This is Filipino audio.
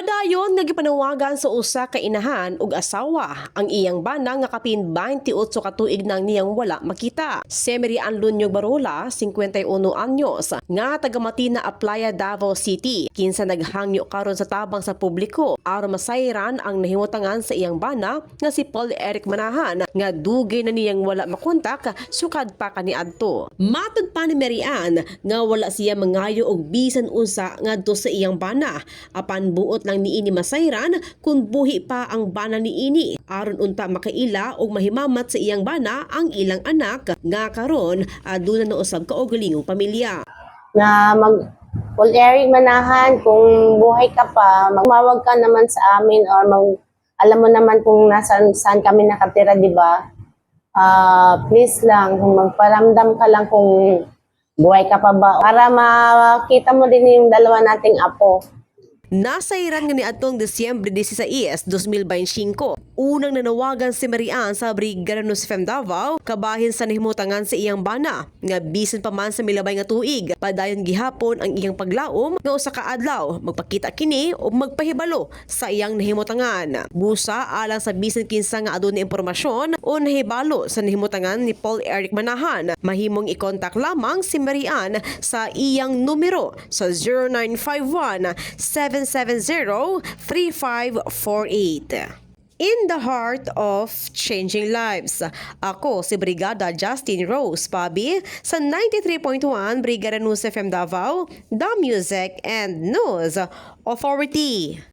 Padayon nga gipanawagan sa usa ka inahan ug asawa ang iyang bana nga kapin 28 ka tuig nang niyang wala makita. Si Mary Ann Lunyog Barola, 51 anyos, nga taga Matina Aplaya, Davao City, kinsa naghangyo karon sa tabang sa publiko aron masayran ang nahimutangan sa iyang bana nga si Paul Eric Manahan nga dugay na niyang wala makontak sukad pa kaniadto. Matud pa ni Mary Ann nga wala siya mangayo og bisan unsa ngadto sa iyang bana apan buot lang niini masayran kung buhi pa ang bana niini aron unta makaila og mahimamat sa iyang bana ang ilang anak nga karon aduna na usab ka og galingong pamilya. Na Paul Eric Manahan, kung buhay ka pa, magmawag ka naman sa amin or alam mo naman kung saan kami nakatira, di ba? Please lang, kung magparamdam ka lang kung buhay ka pa ba para makita mo din yung dalawa nating apo. Nasayran nga ni atong Disyembre 16, 2025. Unang nanawagan si Mary Ann sa Brigada News FM Davao kabahin sa nahimutangan sa iyang bana nga bisan pa man sa milabay nga tuig. Padayon gihapon ang iyang paglaom nga usa ka adlaw magpakita kini o magpahibalo sa iyang nahimutangan. Busa alang sa bisan kinsa nga aduna impormasyon o nahibalo sa nahimutangan ni Paul Eric Manahan, mahimong i-contact lamang si Mary Ann sa iyang numero sa 0951-770-3548. In the heart of changing lives. Ako si Brigada Justin Rose Pabi sa 93.1 Brigada News FM Davao, The Music and News Authority.